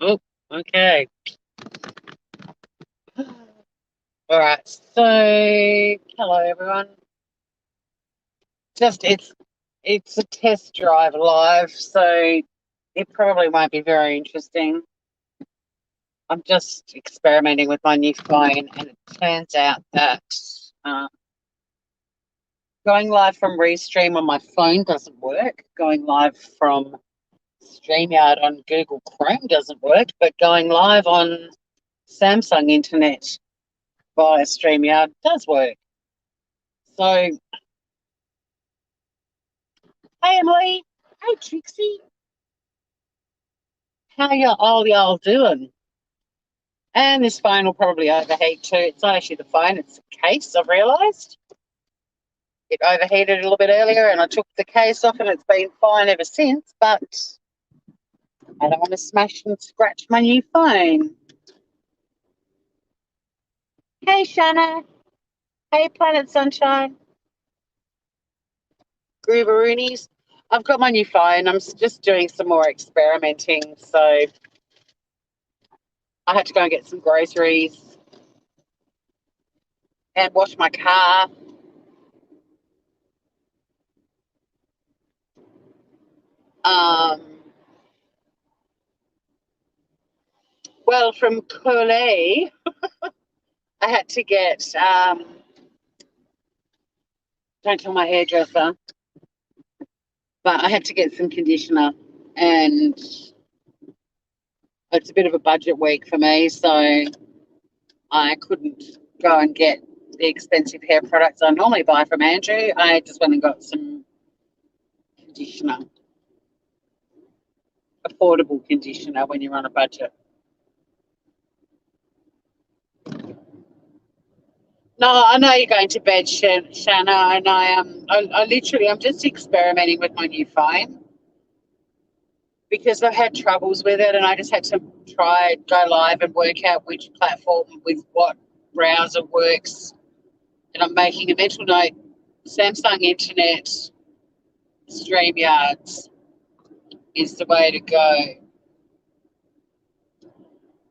Oh, okay. All right. So, hello everyone. Just it's a test drive live, so it probably won't be very interesting. I'm just experimenting with my new phone, and it turns out that uh, going live from Restream on my phone doesn't work. Going live from StreamYard on Google Chrome doesn't work, but going live on Samsung Internet via StreamYard does work. So, hey Emily, hey Trixie, how y'all doing? And this phone will probably overheat too. It's not actually the phone, it's the case, I've realised. It overheated a little bit earlier and I took the case off and it's been fine ever since, but I don't want to smash and scratch my new phone. Hey Shanna, hey Planet Sunshine, Grooveroonies. I've got my new phone. I'm just doing some more experimenting, so I had to go and get some groceries and wash my car. Um, well, from Collet, I had to get, don't tell my hairdresser, but I had to get some conditioner. And it's a bit of a budget week for me, so I couldn't go and get the expensive hair products I normally buy from Andrew. I just went and got some conditioner, affordable conditioner when you're on a budget. No, I know you're going to bed, Shanna, and I literally, I'm just experimenting with my new phone because I've had troubles with it, and I just had to try go live and work out which platform with what browser works. And I'm making a mental note: Samsung Internet StreamYards is the way to go.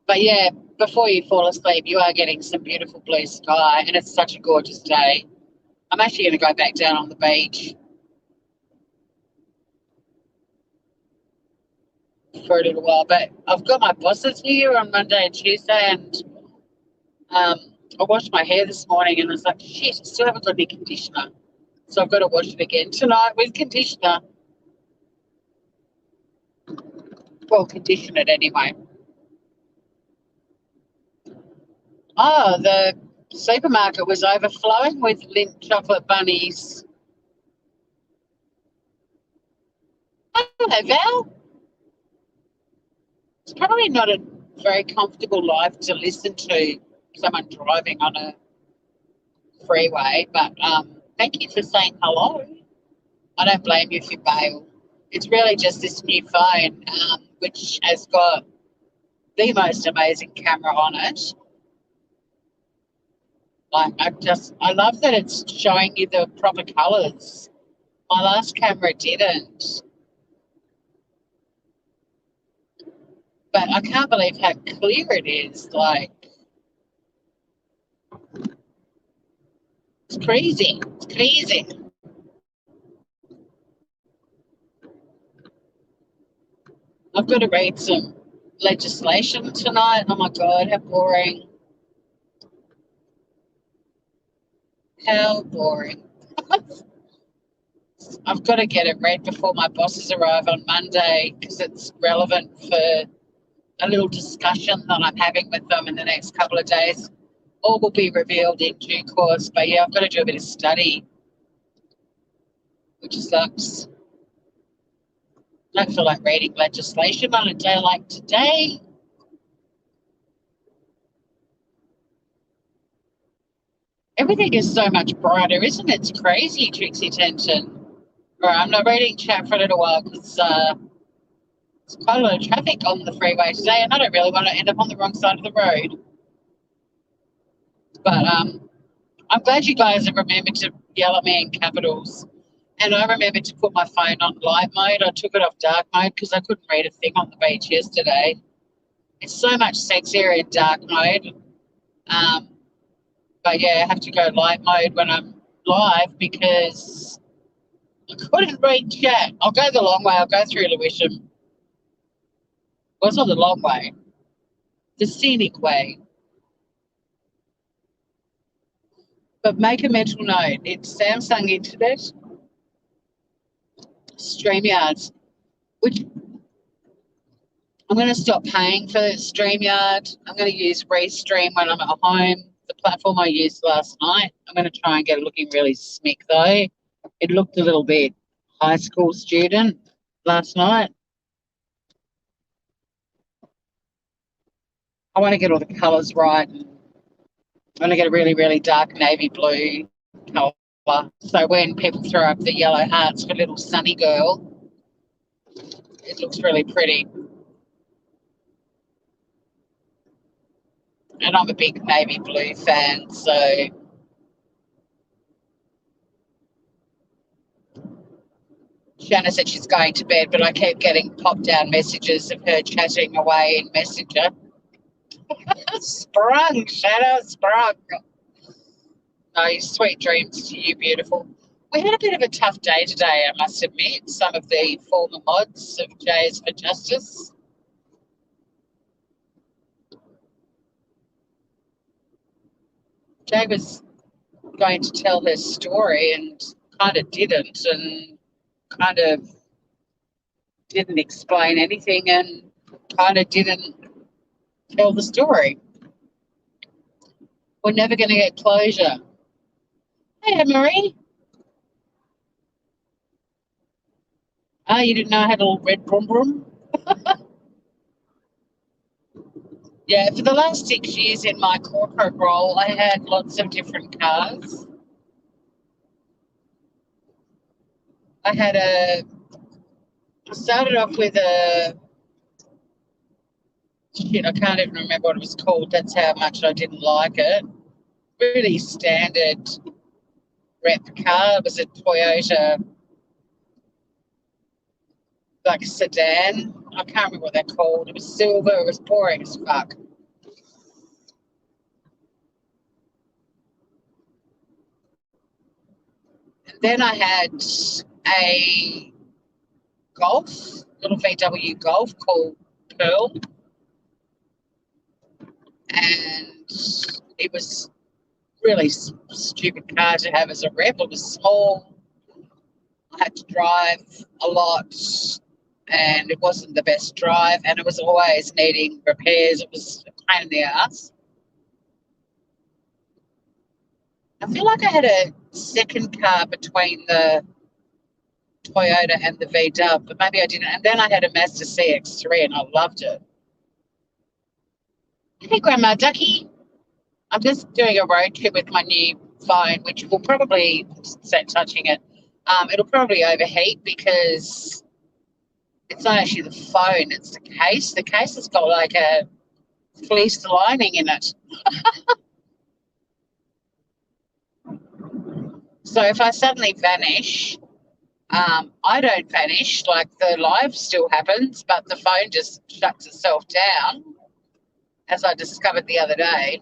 But yeah, before you fall asleep, you are getting some beautiful blue sky, and it's such a gorgeous day. I'm actually going to go back down on the beach for a little while, but I've got my bosses here on Monday and Tuesday, and um, I washed my hair this morning, and I was like, shit, I still haven't got any conditioner, so I've got to wash it again tonight with conditioner. Well, condition it anyway. Oh, the supermarket was overflowing with Lindt chocolate bunnies. Hello, Val. It's probably not a very comfortable life to listen to someone driving on a freeway, but thank you for saying hello. I don't blame you if you bail. It's really just this new phone, which has got the most amazing camera on it. Like I love that it's showing you the proper colours. My last camera didn't, but I can't believe how clear it is. Like it's crazy. It's crazy. I've got to read some legislation tonight. Oh my god, how boring! How boring. I've got to get it read before my bosses arrive on Monday because it's relevant for a little discussion that I'm having with them in the next couple of days. All will be revealed in due course. But yeah, I've got to do a bit of study, which sucks. I don't feel like reading legislation on a day like today. Everything is so much brighter, isn't it? It's crazy, Trixie Tension. All right, I'm not reading chat for a little while because there's quite a lot of traffic on the freeway today, and I don't really want to end up on the wrong side of the road. But I'm glad you guys have remembered to yell at me in capitals. And I remembered to put my phone on light mode. I took it off dark mode because I couldn't read a thing on the beach yesterday. It's so much sexier in dark mode. Um, but yeah, I have to go light mode when I'm live because I couldn't read chat. I'll go the long way. I'll go through Lewisham. Well, it's not the long way, the scenic way. But make a mental note. It's Samsung Internet, StreamYards, which I'm going to stop paying for StreamYard. I'm going to use Restream when I'm at home, the platform I used last night. I'm going to try and get it looking really smick, though. It looked a little bit high school student last night. I want to get all the colours right. I want to get a really, really dark navy blue colour. So when people throw up the yellow hearts for little sunny girl, it looks really pretty. And I'm a big navy blue fan, so Shanna said she's going to bed, but I keep getting pop-down messages of her chatting away in Messenger. Sprung, Shanna, sprung. No, sweet dreams to you, beautiful. We had a bit of a tough day today, I must admit. Some of the former mods of Jays for Justice. Jay was going to tell her story and kind of didn't, and kind of didn't explain anything and kind of didn't tell the story. We're never going to get closure. Hey, Anne-Marie. Oh, you didn't know I had a little red brum brum? Yeah, for the last 6 years in my corporate role, I had lots of different cars. I started off with I can't even remember what it was called. That's how much I didn't like it. Really standard rep car. It was a Toyota, like sedan. I can't remember what they're called. It was silver. It was boring as fuck. And then I had a Golf, little VW Golf called Pearl, and it was really stupid car to have as a rep. It was small. I had to drive a lot, and it wasn't the best drive, and it was always needing repairs. It was a pain in the ass. I feel like I had a second car between the Toyota and the VW, but maybe I didn't. And then I had a Mazda CX-3, and I loved it. Hey, Grandma Ducky. I'm just doing a road trip with my new phone, which will probably set touching it. It'll probably overheat because it's not actually the phone, it's the case. The case has got like a fleece lining in it. So if I suddenly vanish, I don't vanish, like the live still happens, but the phone just shuts itself down, as I discovered the other day.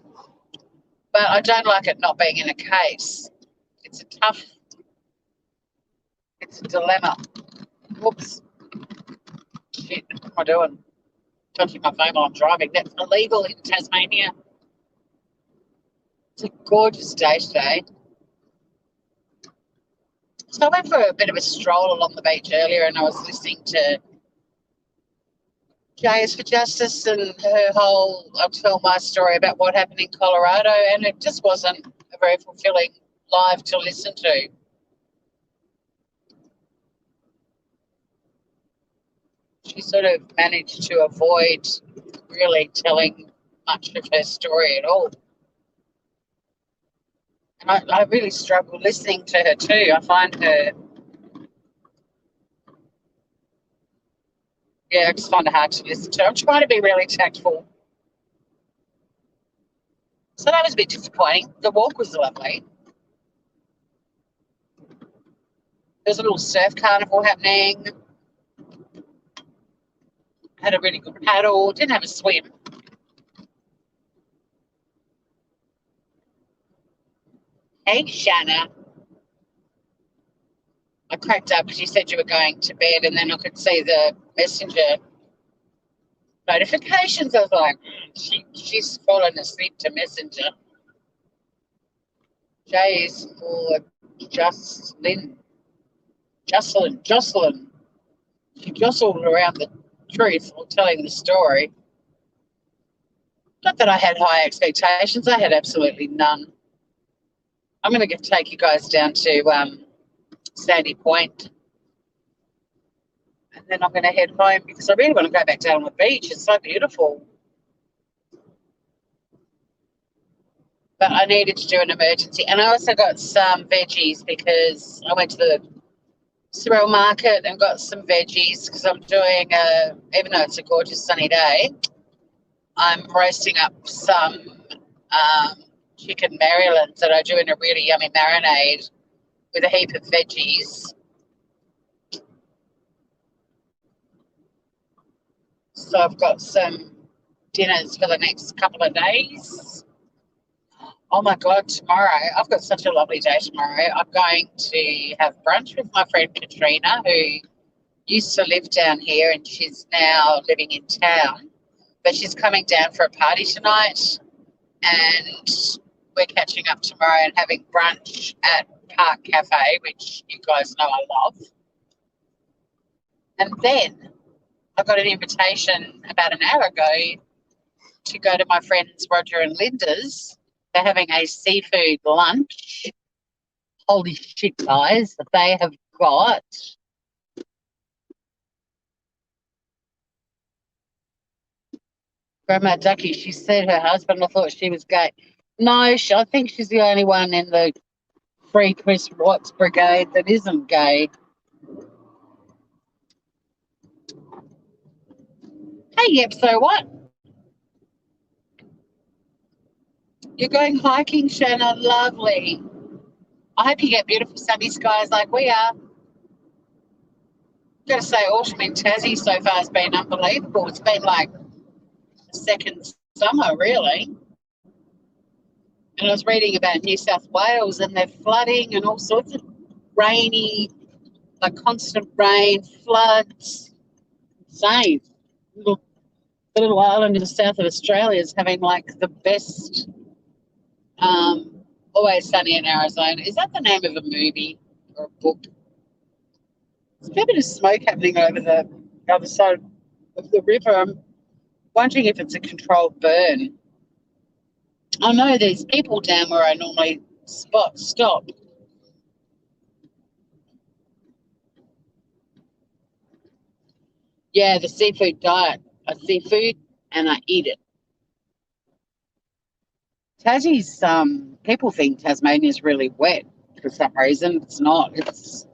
But I don't like it not being in a case. It's it's a dilemma. Whoops. Shit, what am I doing? Touching my phone while I'm driving. That's illegal in Tasmania. It's a gorgeous day today. So I went for a bit of a stroll along the beach earlier and I was listening to Jays for Justice and her whole, I'll tell my story about what happened in Colorado, and it just wasn't a very fulfilling live to listen to. She sort of managed to avoid really telling much of her story at all. And I really struggle listening to her too. I find her, I just find it hard to listen to. I'm trying to be really tactful. So that was a bit disappointing. The walk was lovely. There's a little surf carnival happening. Had a really good paddle. Didn't have a swim. Hey, Shanna. I cracked up because you said you were going to bed, and then I could see the messenger notifications. I was like, she's fallen asleep to messenger. J is for Jocelyn. She jostled around the truth while telling the story. Not that I had high expectations. I had absolutely none. I'm going to take you guys down to Sandy Point, and then I'm going to head home because I really want to go back down on the beach. It's so beautiful. But I needed to do an emergency. And I also got some veggies because I went to the Sorrel Market and got some veggies because I'm doing even though it's a gorgeous sunny day, I'm roasting up some chicken Marylands that I do in a really yummy marinade with a heap of veggies. So I've got some dinners for the next couple of days. Oh my God, tomorrow, I've got such a lovely day tomorrow. I'm going to have brunch with my friend Katrina, who used to live down here and she's now living in town. But she's coming down for a party tonight, and we're catching up tomorrow and having brunch at Park Cafe, which you guys know I love. And then I got an invitation about an hour ago to go to my friends Roger and Linda's. They're having a seafood lunch. Holy shit, guys! They have got Grandma Ducky. She said her husband. I thought she was gay. No, I think she's the only one in the Free Chris Watts brigade that isn't gay. Hey, yep. So what? You're going hiking, Shanna. Lovely. I hope you get beautiful sunny skies like we are. I've got to say, autumn in Tassie so far has been unbelievable. It's been like a second summer, really. And I was reading about New South Wales and their flooding and all sorts of rainy, like constant rain, floods. Same. The little island in the south of Australia is having like the best. Always Sunny in Arizona. Is that the name of a movie or a book? There's a fair bit of smoke happening over the other side of the river. I'm wondering if it's a controlled burn. I know there's people down where I normally stop. Yeah, the seafood diet. I see food and I eat it. Tassie's people think Tasmania's really wet for some reason. It's not. It's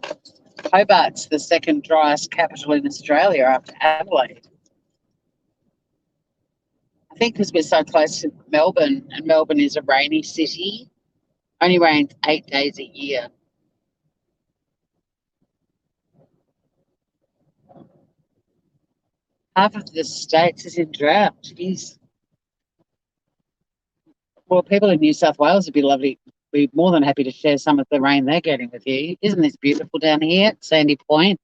Hobart's the second driest capital in Australia after Adelaide. I think because we're so close to Melbourne, and Melbourne is a rainy city, only rains 8 days a year. Half of the states is in drought. Jeez. Well, people in New South Wales would be lovely. Be more than happy to share some of the rain they're getting with you. Isn't this beautiful down here at Sandy Point?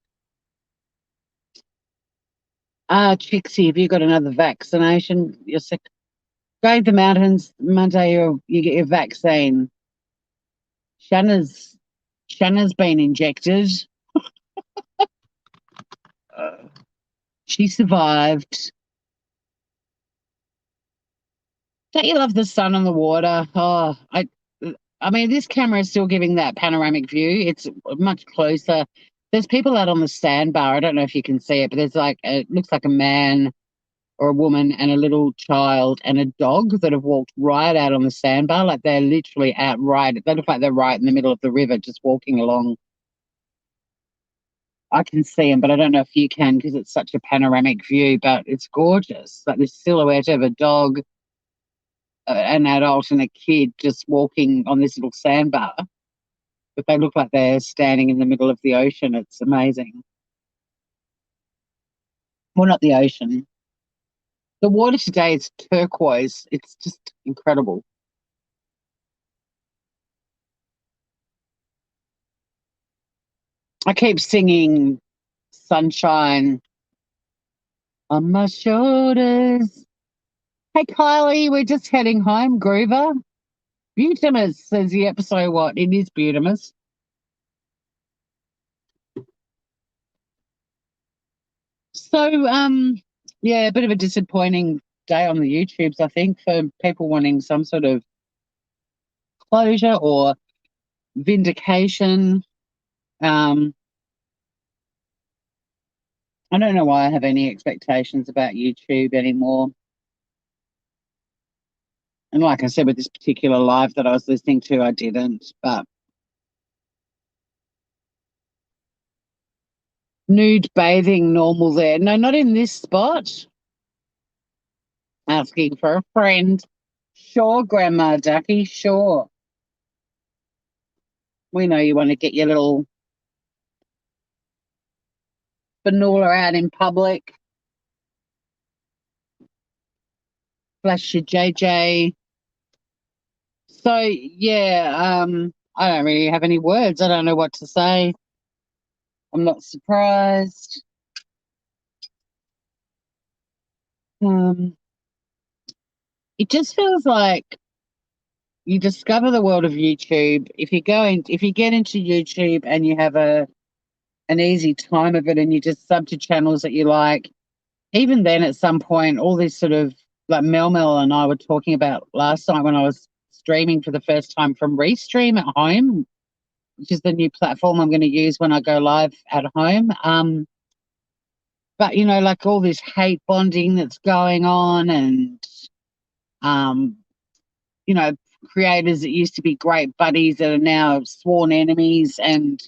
Trixie, have you got another vaccination? You're sick. Go to the mountains Monday, you get your vaccine. Shanna's Shanna's been injected. Uh, she survived. Don't you love the sun and the water? I mean, this camera is still giving that panoramic view. It's much closer. There's people out on the sandbar. I don't know if you can see it, but there's like it looks like a man or a woman and a little child and a dog that have walked right out on the sandbar. Like they're literally out right. They look like they're right in the middle of the river, just walking along. I can see them, but I don't know if you can because it's such a panoramic view. But it's gorgeous. Like this silhouette of a dog, an adult, and a kid just walking on this little sandbar. But they look like they're standing in the middle of the ocean. It's amazing. Well, not the ocean. The water today is turquoise. It's just incredible. I keep singing Sunshine on my shoulders. Hey, Kylie, we're just heading home, Groover. Butamus says the episode what? It is Butamus. So, yeah, a bit of a disappointing day on the YouTubes, I think, for people wanting some sort of closure or vindication. Um, I don't know why I have any expectations about YouTube anymore. And like I said, with this particular live that I was listening to, I didn't. But nude bathing normal there. No, not in this spot. Asking for a friend. Sure, Grandma Ducky, sure. We know you want to get your little vanilla out in public. Flash your JJ. So yeah, I don't really have any words. I don't know what to say. I'm not surprised. Um, it just feels like you discover the world of YouTube. If you get into YouTube and you have an easy time of it and you just sub to channels that you like, even then at some point, all this sort of like Mel and I were talking about last night when I was streaming for the first time from Restream at home, which is the new platform I'm going to use when I go live at home. But you know, like all this hate bonding that's going on, and um, you know, creators that used to be great buddies that are now sworn enemies, and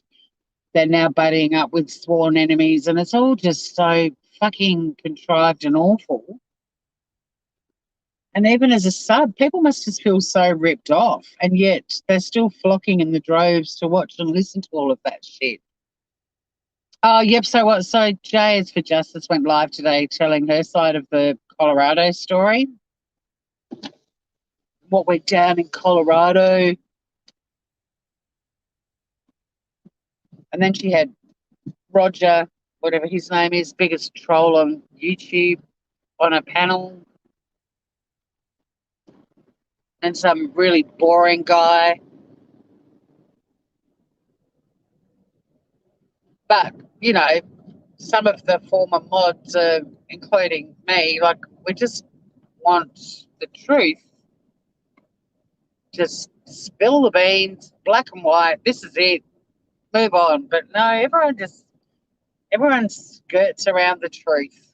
they're now buddying up with sworn enemies, and it's all just so fucking contrived and awful. And even as a sub, people must just feel so ripped off, and yet they're still flocking in the droves to watch and listen to all of that shit. Oh, yep. So what? So Jay is for Justice went live today, telling her side of the Colorado story. What went down in Colorado, and then she had Roger, whatever his name is, biggest troll on YouTube, on a panel, and some really boring guy. But you know, some of the former mods, including me, like we just want the truth. Just spill the beans, black and white. This is it. Move on. But no, everyone skirts around the truth.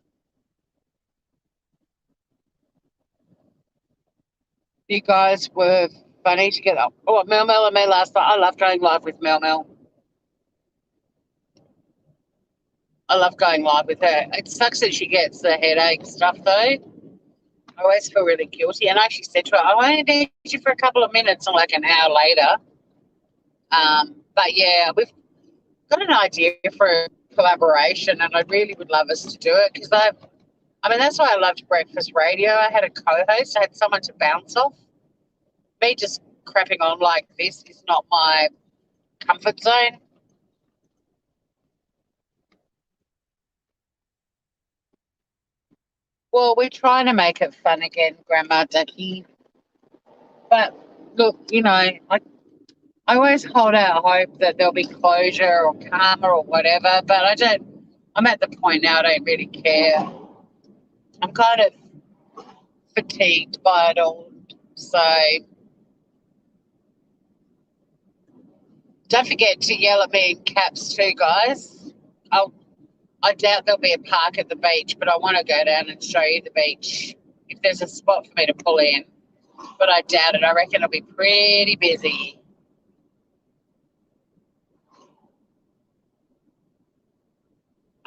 You guys were funny together. Oh, Mel and me last night. I love going live with Mel. I love going live with her. It sucks that she gets the headache stuff though. I always feel really guilty. And I actually said to her, I only need you for a couple of minutes, and like an hour later. But yeah, we've got an idea for a collaboration, and I really would love us to do it because I mean, that's why I loved Breakfast Radio. I had a co-host, I had someone to bounce off. Me just crapping on like this is not my comfort zone. Well, we're trying to make it fun again, Grandma Ducky. But look, you know, I always hold out hope that there'll be closure or karma or whatever, but I don't, I'm at the point now I don't really care. I'm kind of fatigued by it all. So don't forget to yell at me in caps too, guys. I doubt there'll be a park at the beach, but I want to go down and show you the beach if there's a spot for me to pull in. But I doubt it. I reckon it'll be pretty busy.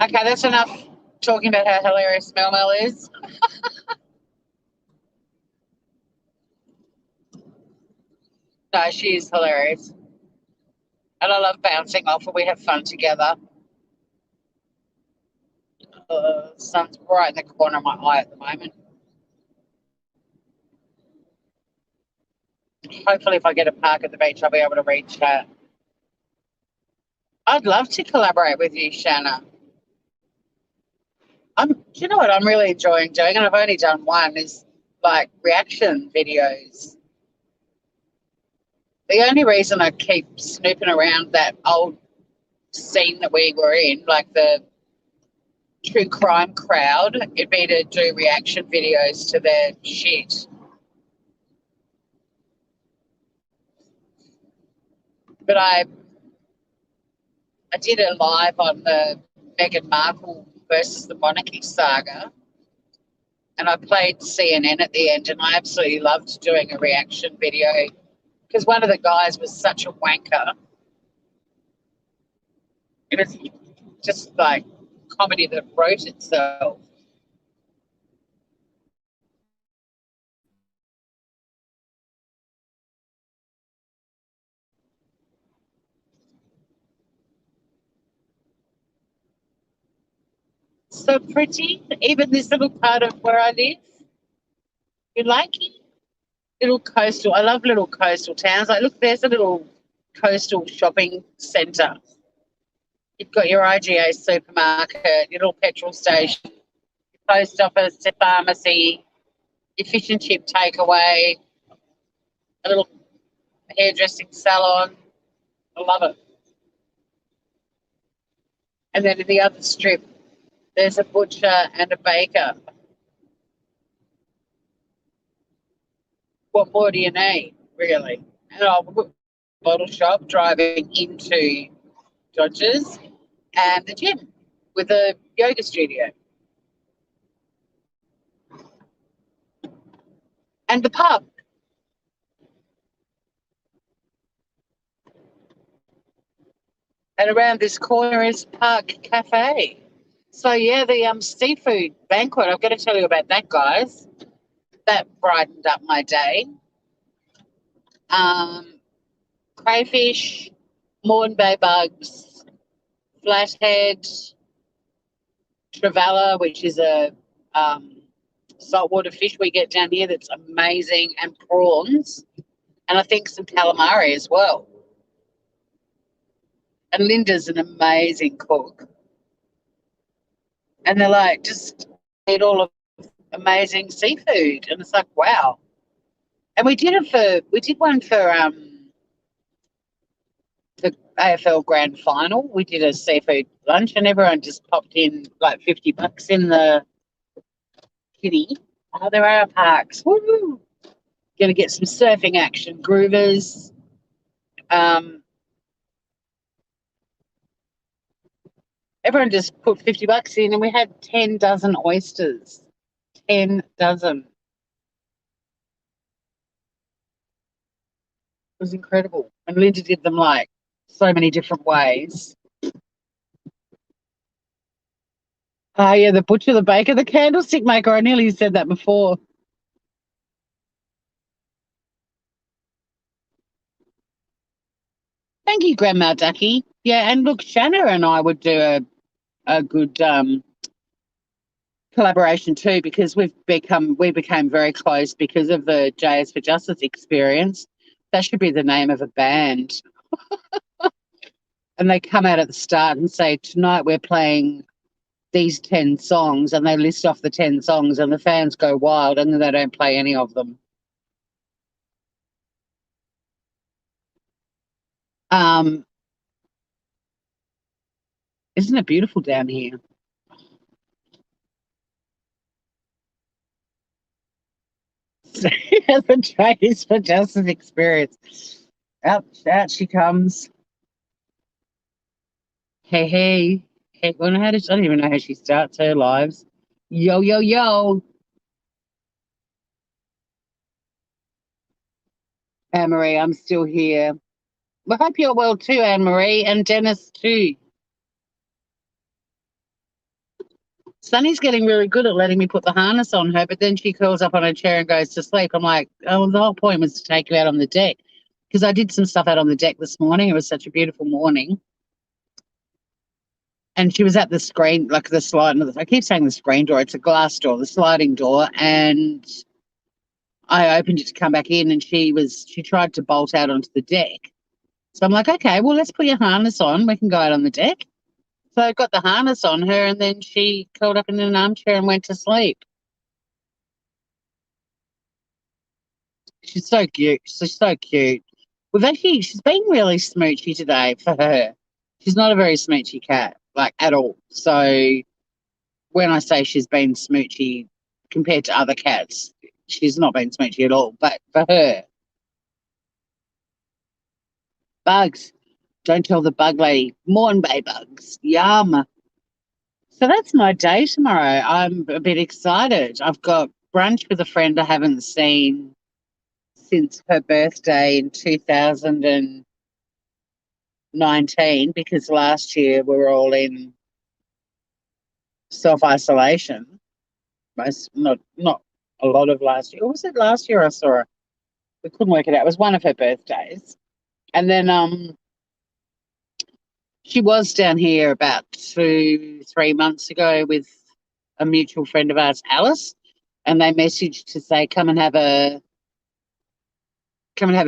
Okay, that's enough talking about how hilarious Mel is. No, she is hilarious. And I love bouncing off her. We have fun together. Sun's right in the corner of my eye at the moment. Hopefully, if I get a park at the beach, I'll be able to reach that. I'd love to collaborate with you, Shanna. Do you know what I'm really enjoying doing? And I've only done one is like reaction videos. The only reason I keep snooping around that old scene that we were in, like the true crime crowd, it'd be to do reaction videos to their shit. But I did a live on the Meghan Markle versus the monarchy saga, and I played CNN at the end, and I absolutely loved doing a reaction video because one of the guys was such a wanker. It was just like comedy that wrote itself. So pretty, even this little part of where I live. You like it? Little coastal. I love little coastal towns. Like, look, there's a little coastal shopping centre. You've got your IGA supermarket, your little petrol station, your post office, your pharmacy, your fish and chip takeaway, a little hairdressing salon. I love it. And then in the other strip, there's a butcher and a baker. What more do you need, really? And I'll bottle shop driving into Dodgers and the gym with a yoga studio and the pub. And around this corner is Park Cafe. So yeah, the seafood banquet. I've got to tell you about that, guys. That brightened up my day. Um, Crayfish, Moreton Bay bugs, flathead, trevally, which is a saltwater fish we get down here that's amazing, and prawns, and I think some calamari as well. And Linda's an amazing cook. And they're like, just eat all of amazing seafood. And it's like, wow. And we did one for the AFL grand final. We did a seafood lunch and everyone just popped in like $50 in the kitty. Oh, there are parks. Woo! Gonna get some surfing action, groovers. Everyone just put $50 in and we had 10 dozen oysters. 10 dozen. It was incredible. And Linda did them like so many different ways. Oh, yeah, the butcher, the baker, the candlestick maker. I nearly said that before. Thank you, Grandma Ducky. Yeah, and look, Shanna and I would do a good collaboration too because we became very close because of the JS for Justice experience. That should be the name of a band. And they come out at the start and say, tonight we're playing these 10 songs, and they list off the 10 songs and the fans go wild and then they don't play any of them. Isn't it beautiful down here? The JS for Justice experience. Out she comes. Hey. I don't even know how she starts her lives. Yo. Anne Marie, I'm still here. I hope you're well too, Anne Marie, and Dennis too. Sunny's getting really good at letting me put the harness on her, but then she curls up on her chair and goes to sleep. I'm like, oh, the whole point was to take you out on the deck because I did some stuff out on the deck this morning. It was such a beautiful morning. And she was at the screen, like the slide. I keep saying the screen door. It's a glass door, the sliding door. And I opened it to come back in, and she tried to bolt out onto the deck. So I'm like, okay, well, let's put your harness on. We can go out on the deck. So I got the harness on her, and then she curled up in an armchair and went to sleep. She's so cute. She's so cute. She's been really smoochy today for her. She's not a very smoochy cat, like at all. So when I say she's been smoochy compared to other cats, she's not been smoochy at all. But for her, bugs. Don't tell the bug lady. Morn bay bugs. Yum. So that's my day tomorrow. I'm a bit excited. I've got brunch with a friend I haven't seen since her birthday in 2019 because last year we were all in self isolation. Most not a lot of last year. Or was it last year I saw her? We couldn't work it out. It was one of her birthdays. And then she was down here about 3 months ago with a mutual friend of ours, Alice, and they messaged to say come and have a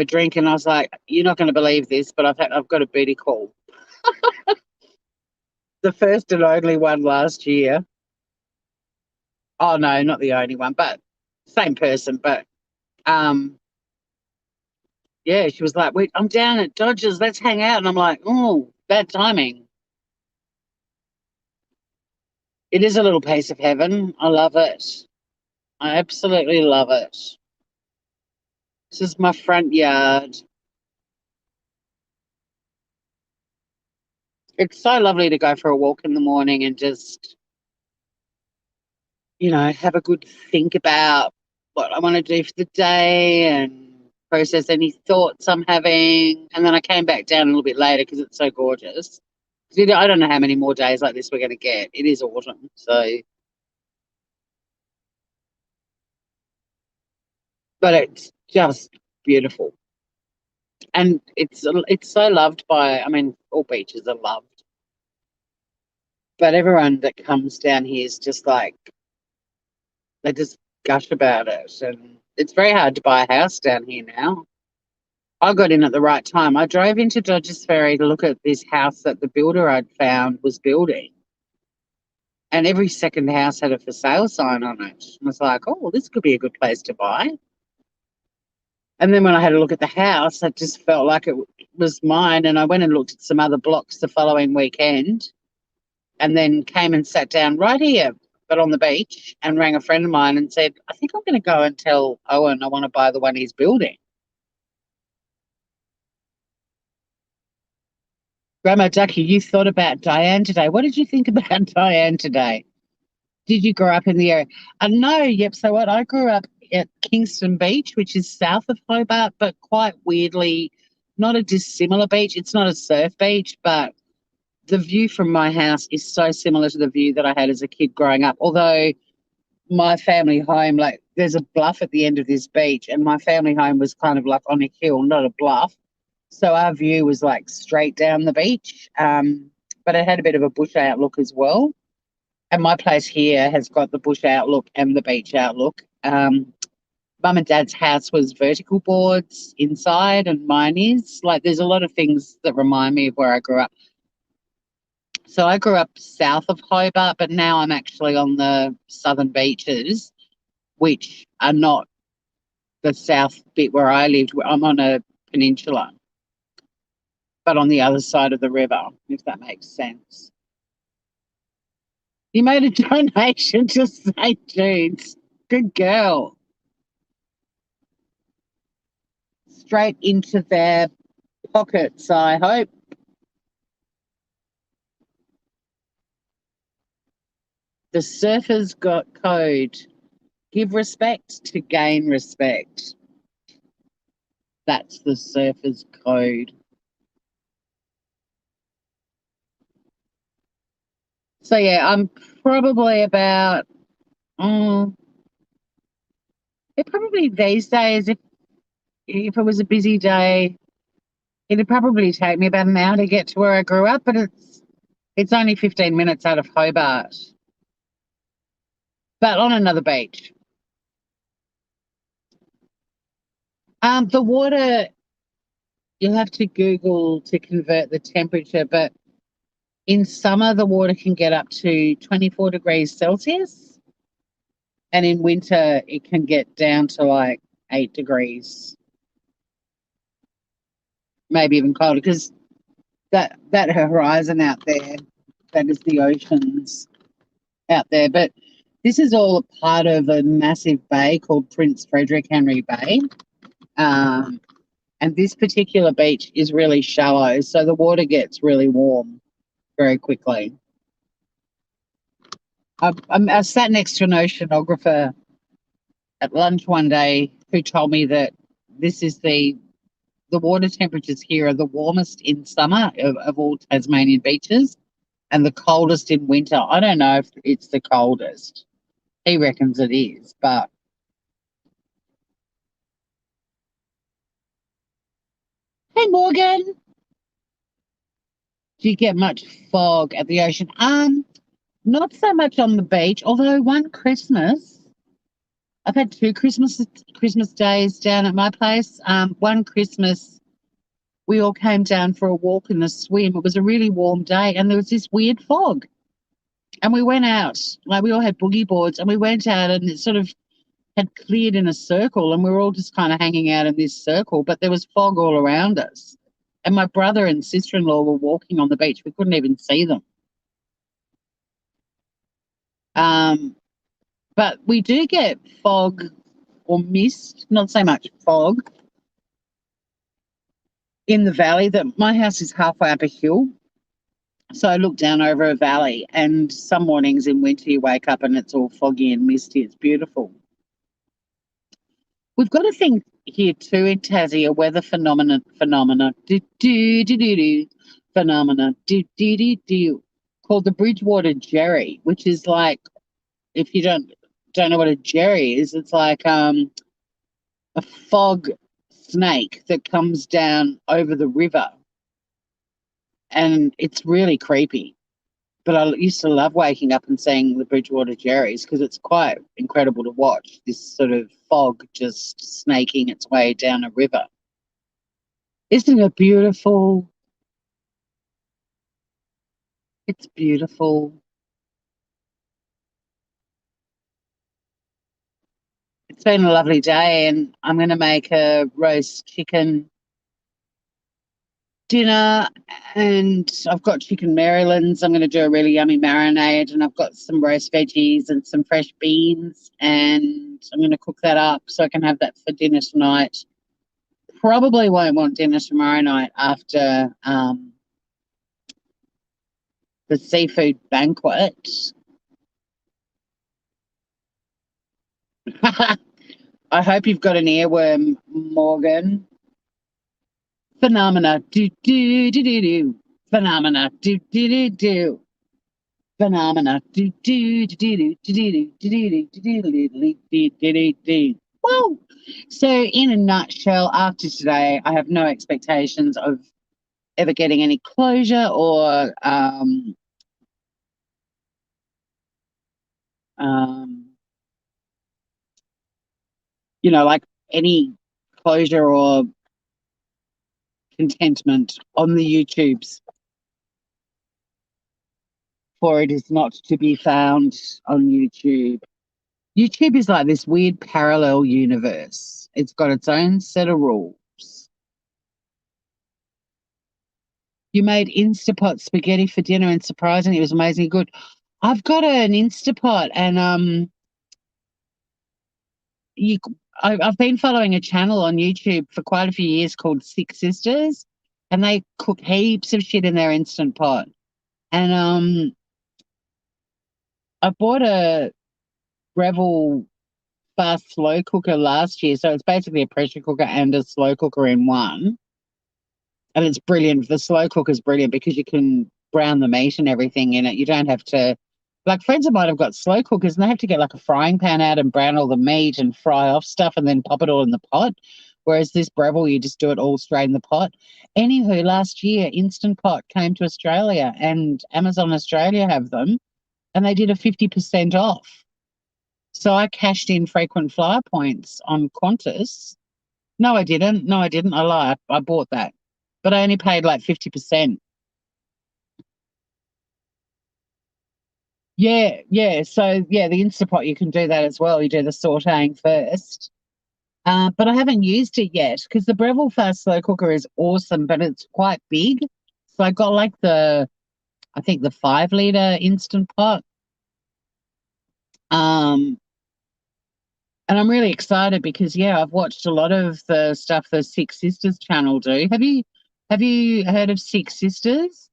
drink. And I was like, you're not going to believe this, but I've got a booty call. The first and only one last year. Oh no, not the only one, but same person. But um, yeah, she was like, "Wait, I'm down at Dodgers. Let's hang out." And I'm like, "Oh, bad timing." It is a little piece of heaven. I love it. I absolutely love it. This is my front yard. It's so lovely to go for a walk in the morning and just, have a good think about what I want to do for the day and process any thoughts I'm having. And then I came back down a little bit later because it's so gorgeous. 'Cause I don't know how many more days like this we're going to get. It is autumn. But it's just beautiful. And it's so loved by, I mean, all beaches are loved, but everyone that comes down here is just like, they just gush about it. And it's very hard to buy a house down here now. I got in at the right time. I drove into Dodgers Ferry to look at this house that the builder I'd found was building. And every second house had a for sale sign on it. I was like, oh, well, this could be a good place to buy. And then when I had a look at the house, I just felt like it was mine. And I went and looked at some other blocks the following weekend and then came and sat down right here, but on the beach, and rang a friend of mine and said, I think I'm going to go and tell Owen I want to buy the one he's building. Grandma Ducky, you thought about Diane today. What did you think about Diane today? Did you grow up in the area? No, yep. So what? I grew up at Kingston Beach, which is south of Hobart, but quite weirdly, not a dissimilar beach. It's not a surf beach, but the view from my house is so similar to the view that I had as a kid growing up. Although my family home, like there's a bluff at the end of this beach, and my family home was kind of like on a hill, not a bluff. So our view was like straight down the beach, but it had a bit of a bush outlook as well. And my place here has got the bush outlook and the beach outlook. Mum and Dad's house was vertical boards inside, and mine is. Like, there's a lot of things that remind me of where I grew up. So I grew up south of Hobart, but now I'm actually on the southern beaches, which are not the south bit where I lived. I'm on a peninsula, but on the other side of the river, if that makes sense. You made a donation to St. Jude's. Good girl. Straight into their pockets, I hope. The surfers got code. Give respect to gain respect. That's the surfers code. So yeah, I'm probably about it probably these days, if it was a busy day, it'd probably take me about an hour to get to where I grew up, but it's only 15 minutes out of Hobart. But on another beach. The water You'll have to Google to convert the temperature, but in summer the water can get up to 24 degrees Celsius, and in winter it can get down to like 8 degrees, maybe even colder, because that horizon out there, that is the oceans out there. But this is all a part of a massive bay called Prince Frederick Henry Bay. And this particular beach is really shallow, so the water gets really warm very quickly. I sat next to an oceanographer at lunch one day who told me that this is the water temperatures here are the warmest in summer of all Tasmanian beaches and the coldest in winter. I don't know if it's the coldest. He reckons it is, but hey Morgan, do you get much fog at the ocean? Not so much on the beach, although one Christmas, I've had two Christmas days down at my place. One Christmas, we all came down for a walk and a swim. It was a really warm day, and there was this weird fog. And we went out, like we all had boogie boards, and we went out, and it sort of had cleared in a circle, and we were all just kind of hanging out in this circle, but there was fog all around us. And my brother and sister-in-law were walking on the beach. We couldn't even see them. But we do get fog or mist, not so much fog, in the valley. That my house is halfway up a hill. So I look down over a valley, and some mornings in winter you wake up and it's all foggy and misty. It's beautiful. We've got a thing here too in Tassie, a weather phenomena, called the Bridgewater Jerry, which is like, if you don't know what a jerry is, it's like a fog snake that comes down over the river, and it's really creepy. But I used to love waking up and seeing the Bridgewater Jerrys because it's quite incredible to watch this sort of fog just snaking its way down a river. Isn't it beautiful? It's beautiful. It's been a lovely day, and I'm going to make a roast chicken dinner, and I've got chicken Marylands. I'm going to do a really yummy marinade, and I've got some roast veggies and some fresh beans, and I'm going to cook that up so I can have that for dinner tonight. Probably won't want dinner tomorrow night after the seafood banquet. I hope you've got an earworm, Morgan. Phenomena, do do do do do. Phenomena, do do do do. Phenomena, do do do do do do do do do do do do do. Whoa! So, in a nutshell, after today, I have no expectations of ever getting any closure or like any closure or contentment on the YouTubes, for it is not to be found on YouTube. YouTube is like this weird parallel universe. It's got its own set of rules. You made Instapot spaghetti for dinner, and surprisingly, it was amazingly good. I've got an Instapot, and I've been following a channel on YouTube for quite a few years called Six Sisters, and they cook heaps of shit in their Instant Pot. And I bought a Breville fast slow cooker last year, so it's basically a pressure cooker and a slow cooker in one. And it's brilliant. The slow cooker is brilliant because you can brown the meat and everything in it. You don't have to, like friends of mine have got slow cookers and they have to get like a frying pan out and brown all the meat and fry off stuff and then pop it all in the pot. Whereas this Breville, you just do it all straight in the pot. Anywho, last year, Instant Pot came to Australia and Amazon Australia have them, and they did a 50% off. So I cashed in frequent flyer points on Qantas. No, I didn't. I lied. I bought that. but I only paid like 50%. Yeah, yeah. So yeah, the Instapot, you can do that as well. You do the sauteing first. But I haven't used it yet because the Breville fast slow cooker is awesome, but it's quite big. So I got like I think the 5 liter Instant Pot. Um, and I'm really excited because yeah, I've watched a lot of the stuff the Six Sisters channel do. Have you heard of Six Sisters?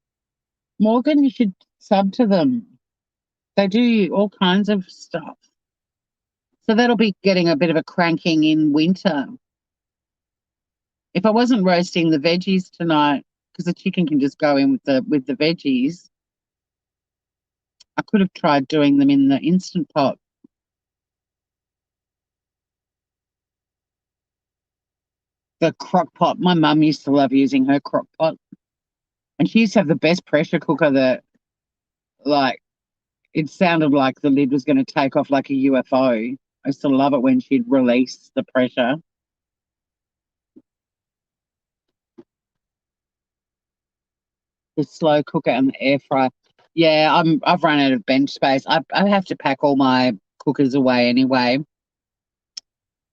Morgan, you should sub to them. They do all kinds of stuff. So that'll be getting a bit of a cranking in winter. If I wasn't roasting the veggies tonight, because the chicken can just go in with the veggies, I could have tried doing them in the Instant Pot. The crock pot. My mum used to love using her crock pot. And she used to have the best pressure cooker that, like, it sounded like the lid was going to take off like a UFO. I used to love it when she'd release the pressure. The slow cooker and the air fryer. Yeah, I've run out of bench space. I have to pack all my cookers away anyway.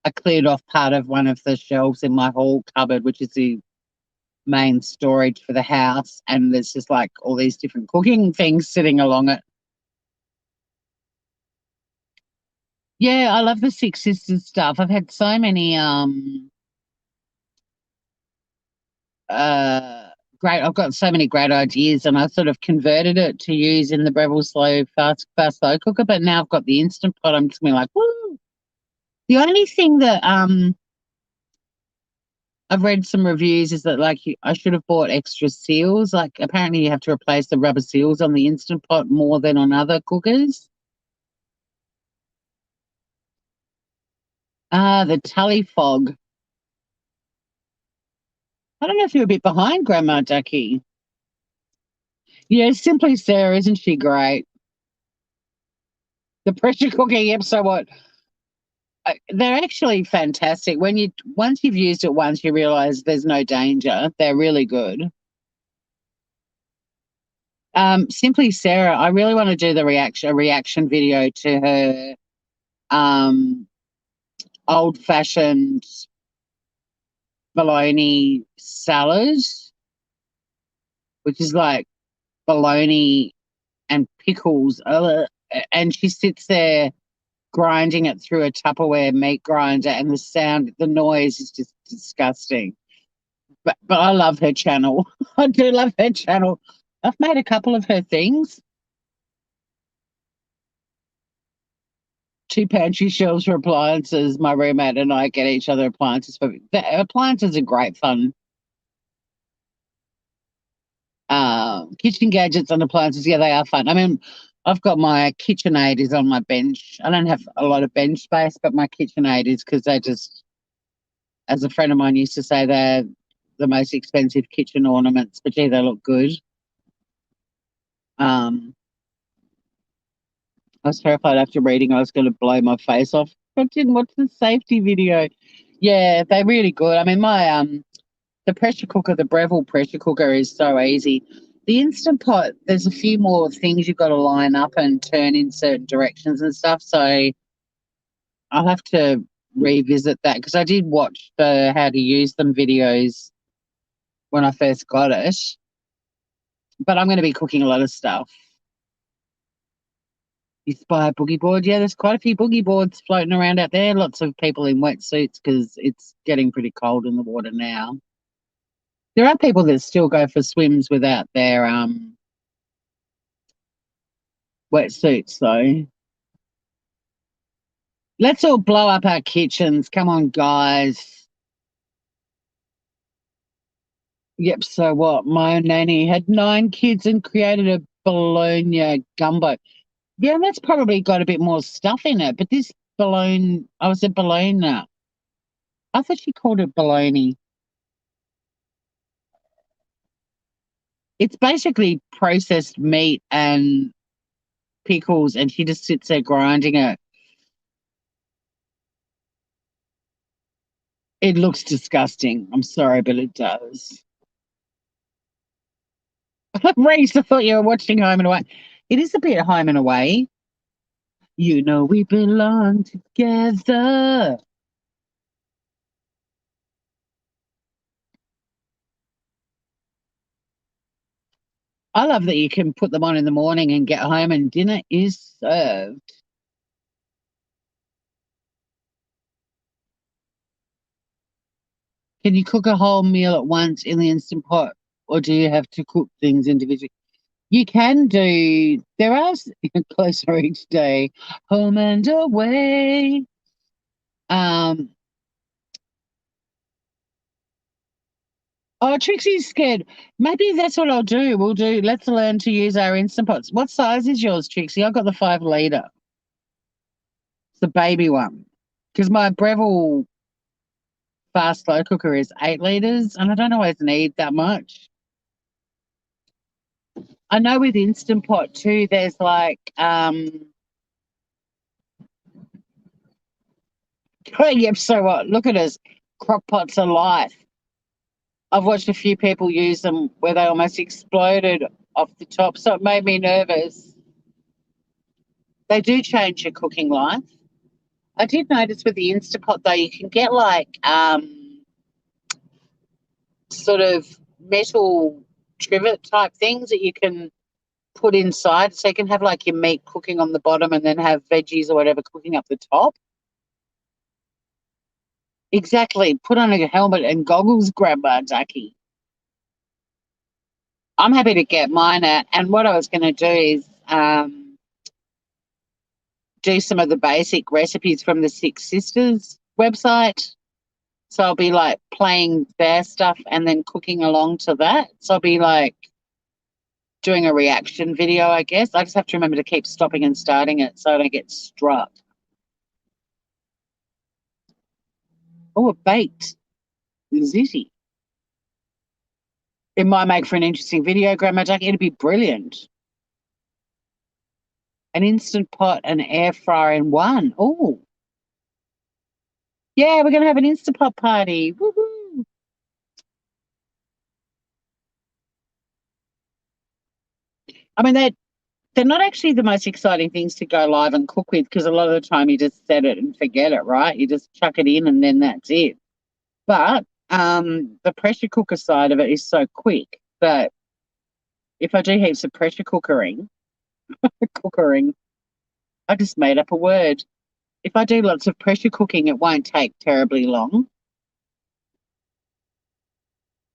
I cleared off part of one of the shelves in my hall cupboard, which is the main storage for the house, and there's just like all these different cooking things sitting along it. Yeah, I love the Six Sisters stuff. I've had so many uh I've got so many great ideas, and I sort of converted it to use in the Breville fast slow cooker, but now I've got the Instant Pot. I'm just gonna be like, woo. The only thing that I've read some reviews is that like I should have bought extra seals. Like apparently you have to replace the rubber seals on the Instant Pot more than on other cookers. The Tully Fog. I don't know if you're a bit behind, Grandma Ducky. Yeah, Simply Sarah, isn't she great? The pressure cooker, yep. So what? They're actually fantastic. Once you've used it once, you realize there's no danger. They're really good. Simply Sarah, I really want to do a reaction video to her um old fashioned bologna salad, which is like bologna and pickles. And she sits there grinding it through a Tupperware meat grinder, and the noise is just disgusting. But I love her channel. I do love her channel. I've made a couple of her things. 2 pantry shelves for appliances. My roommate and I get each other appliances. But the appliances are great fun. Kitchen gadgets and appliances, yeah, they are fun. I mean, I've got my KitchenAid is on my bench. I don't have a lot of bench space, but my KitchenAid is because they just, as a friend of mine used to say, they're the most expensive kitchen ornaments, but gee, they look good. Um, I was terrified after reading I was going to blow my face off. I didn't watch the safety video. Yeah, they're really good. I mean, the pressure cooker, the Breville pressure cooker is so easy. The Instant Pot, there's a few more things you've got to line up and turn in certain directions and stuff. So I'll have to revisit that because I did watch the how to use them videos when I first got it. But I'm going to be cooking a lot of stuff. You spy a boogie board? Yeah, there's quite a few boogie boards floating around out there. Lots of people in wetsuits because it's getting pretty cold in the water now. There are people that still go for swims without their wetsuits, though. Let's all blow up our kitchens. Come on, guys. Yep, so what? My nanny had 9 kids and created a bologna gumbo. Yeah, that's probably got a bit more stuff in it, but this bologna, I was a bologna. I thought she called it bologna. It's basically processed meat and pickles, and she just sits there grinding it. It looks disgusting. I'm sorry, but it does. Reese, I thought you were watching Home and Away. It is a bit Home and Away. You know we belong together. I love that you can put them on in the morning and get home and dinner is served. Can you cook a whole meal at once in the Instant Pot, or do you have to cook things individually? You can do, there are closer each day, Home and Away. Um, oh, Trixie's scared. Maybe that's what I'll do. Let's learn to use our Instant Pots. What size is yours, Trixie? I've got the 5 litre. It's the baby one. Because my Breville fast slow cooker is 8 litres and I don't always need that much. I know with Instant Pot too, there's like oh, yep, so what? Look at us. Crock pots are life. I've watched a few people use them where they almost exploded off the top, so it made me nervous. They do change your cooking life. I did notice with the Instapot though, you can get like sort of metal trivet type things that you can put inside, so you can have like your meat cooking on the bottom and then have veggies or whatever cooking up the top. Exactly. Put on a helmet and goggles, Grandma Ducky. I'm happy to get mine out. And what I was going to do is do some of the basic recipes from the Six Sisters website. So I'll be like playing their stuff and then cooking along to that. So I'll be like doing a reaction video, I guess. I just have to remember to keep stopping and starting it so I don't get struck. Oh, a baked ziti. It might make for an interesting video, Grandma Jack. It'd be brilliant. An Instant Pot and air fryer in one. Oh, yeah, we're going to have an Instant Pot party. Woohoo. I mean, they're not actually the most exciting things to go live and cook with because a lot of the time you just set it and forget it, right? You just chuck it in and then that's it. But the pressure cooker side of it is so quick that if I do heaps of pressure cookering, I just made up a word. If I do lots of pressure cooking, it won't take terribly long.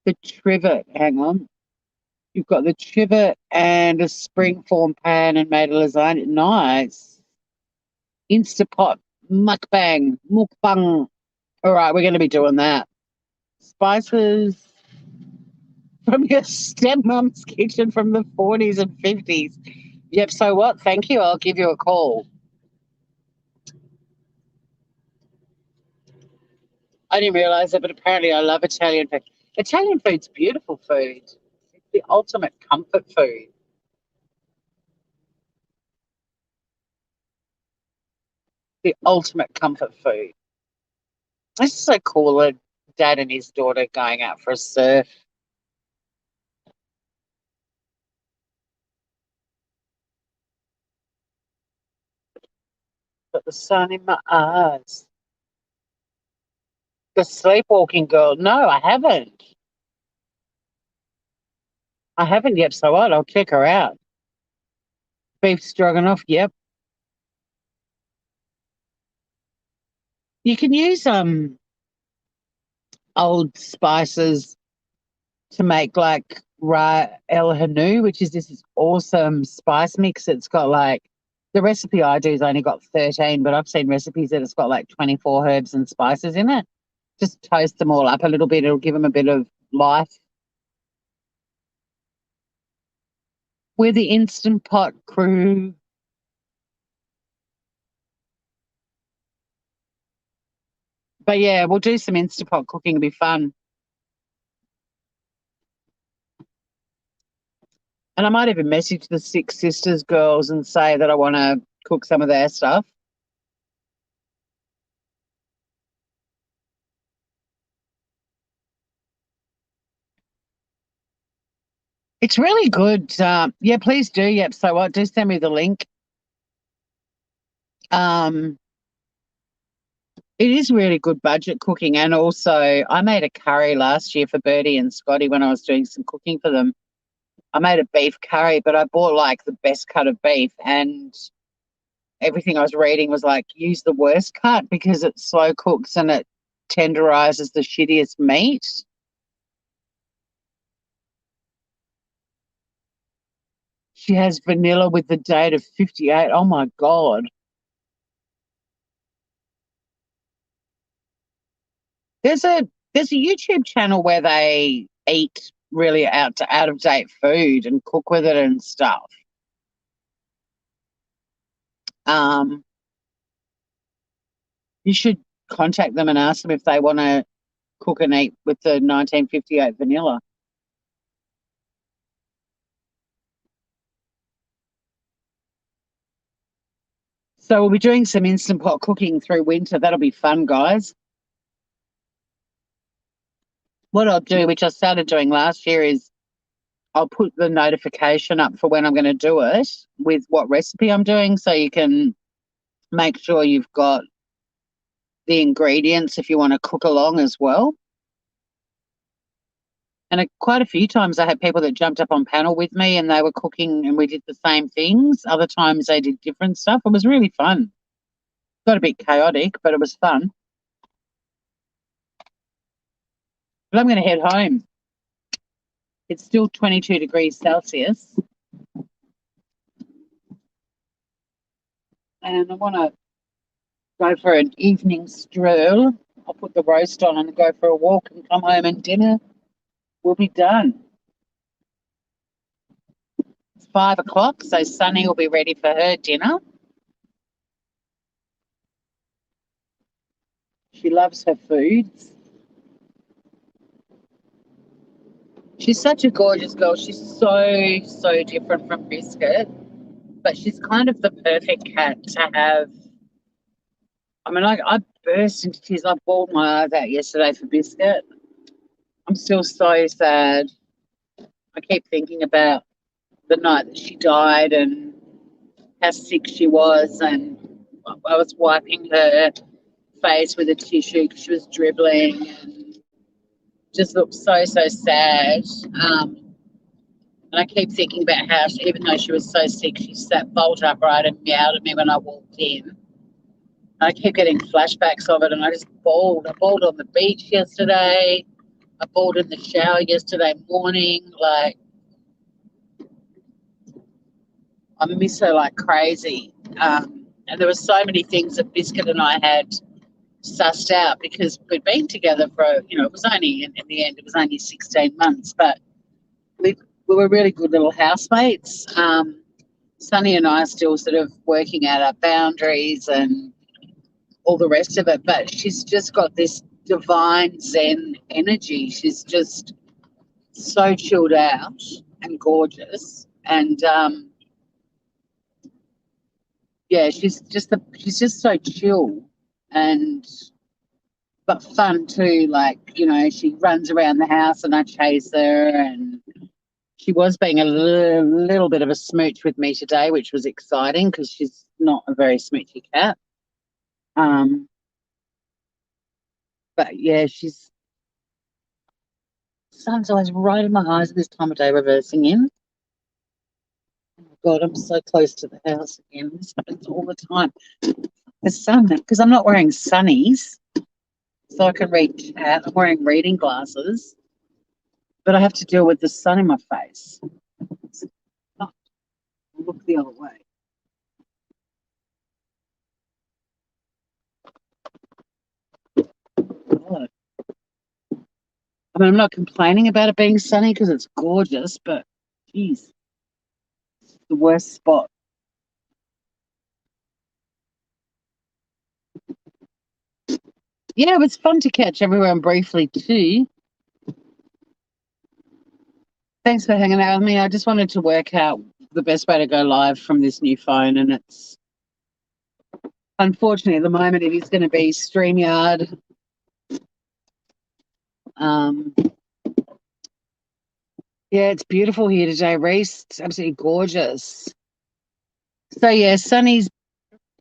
The trivet, hang on. You've got the trivet and a springform pan and made a lasagna. Nice. Instapot, mukbang. All right, we're going to be doing that. Spices from your stepmom's kitchen from the 40s and 50s. Yep, so what? Thank you. I'll give you a call. I didn't realize it, but apparently I love Italian food. Italian food's beautiful food. It's the ultimate comfort food. The ultimate comfort food. It's so cool, a dad and his daughter going out for a surf. Got the sun in my eyes. The Sleepwalking Girl. No, I haven't. I haven't yet, so what? I'll check her out. Beef stroganoff, yep. You can use old spices to make like Ra El Hanu, which is this awesome spice mix. It's got like the recipe I do has only got 13, but I've seen recipes that it's got like 24 herbs and spices in it. Just toast them all up a little bit. It'll give them a bit of life. We're the Instant Pot crew. But yeah, we'll do some Instant Pot cooking. It'll be fun. And I might even message the Six Sisters girls and say that I want to cook some of their stuff. It's really good. Yeah, please do. Yep. So what? Do send me the link. Um, it is really good budget cooking, and also I made a curry last year for Bertie and Scotty when I was doing some cooking for them. I made a beef curry, but I bought like the best cut of beef, and everything I was reading was like use the worst cut because it slow cooks and it tenderizes the shittiest meat. She has vanilla with the date of 58. Oh my God. There's a there's a YouTube channel where they eat really out of date food and cook with it and stuff. Um, you should contact them and ask them if they want to cook and eat with the 1958 vanilla. So we'll be doing some instant pot cooking through winter. That'll be fun, guys. What I'll do, which I started doing last year, is I'll put the notification up for when I'm going to do it with what recipe I'm doing, so you can make sure you've got the ingredients if you want to cook along as well. And quite a few times I had people that jumped up on panel with me and they were cooking and we did the same things. Other times they did different stuff. It was really fun. Got a bit chaotic, but it was fun. But I'm going to head home. It's still 22 degrees Celsius. And I want to go for an evening stroll. I'll put the roast on and go for a walk and come home, and dinner will be done. It's 5 o'clock, so Sunny will be ready for her dinner. She loves her foods. She's such a gorgeous girl. She's so different from Biscuit, but she's kind of the perfect cat to have. I mean, I burst into tears. I bawled my eyes out yesterday for Biscuit. I'm still so sad. I keep thinking about the night that she died and how sick she was, and I was wiping her face with a tissue because she was dribbling and just looked so sad. And I keep thinking about how, even though she was so sick, she sat bolt upright and meowed at me when I walked in. And I keep getting flashbacks of it, and I just bawled. I bawled on the beach yesterday. I bawled in the shower yesterday morning. Like, I miss her like crazy. And there were so many things that Biscuit and I had sussed out because we'd been together for, it was only, in the end, it was only 16 months, but we were really good little housemates. Sunny and I are still sort of working out our boundaries and all the rest of it, but she's just got this divine Zen energy. She's just so chilled out and gorgeous. And yeah, she's just so chill and but fun too. Like, she runs around the house and I chase her, and she was being a little bit of a smooch with me today, which was exciting because she's not a very smoochy cat. But yeah, sun's always right in my eyes at this time of day, reversing in. Oh my God, I'm so close to the house again. This happens all the time. The sun, because I'm not wearing sunnies, so I can read chat. I'm wearing reading glasses, but I have to deal with the sun in my face. Oh, look the other way. God. I mean, I'm not complaining about it being sunny because it's gorgeous, but geez, it's the worst spot. Yeah, it was fun to catch everyone briefly too. Thanks for hanging out with me. I just wanted to work out the best way to go live from this new phone, and it's unfortunately at the moment it is going to be StreamYard. Um, Yeah, it's beautiful here today, Reese. It's absolutely gorgeous. So yeah, Sunny's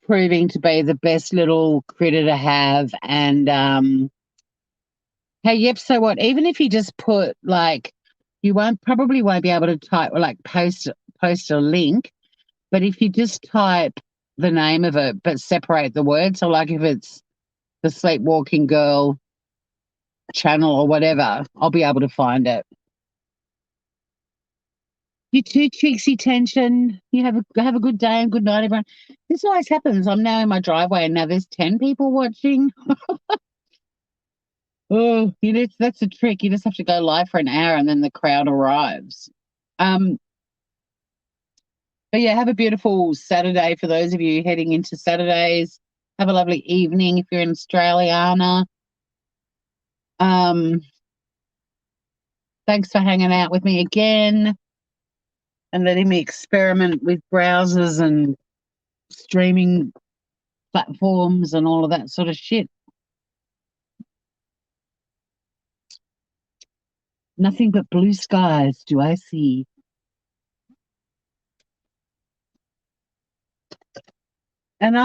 proving to be the best little critter to have. And hey, yep. So what? Even if you just put like, you won't be able to type or like post a link. But if you just type the name of it, but separate the words, so like if it's the Sleepwalking Girl channel or whatever, I'll be able to find it. You too, Trixie Tension. You have a good day and good night, everyone. This always happens. I'm now in my driveway and now there's 10 people watching. Oh, that's a trick. You just have to go live for an hour and then the crowd arrives. Um, but yeah, have a beautiful Saturday for those of you heading into Saturdays. Have a lovely evening if you're in Australiana. Um, thanks for hanging out with me again and letting me experiment with browsers and streaming platforms and all of that sort of shit. Nothing but blue skies do I see. And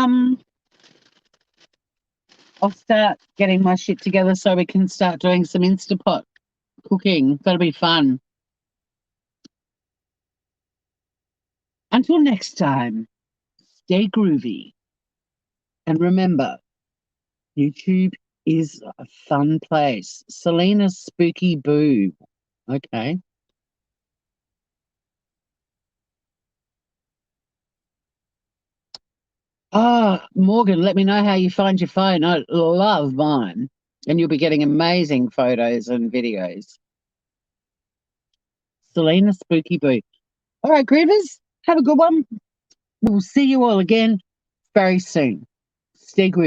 I'll start getting my shit together so we can start doing some Instapot cooking. That'll be fun. Until next time, stay groovy. And remember, YouTube is a fun place. Selena's Spooky Boo. Okay. Ah, Morgan, let me know how you find your phone. I love mine. And you'll be getting amazing photos and videos. Selena Spooky Boo. All right, Grievers, have a good one. We'll see you all again very soon. Stay groovy.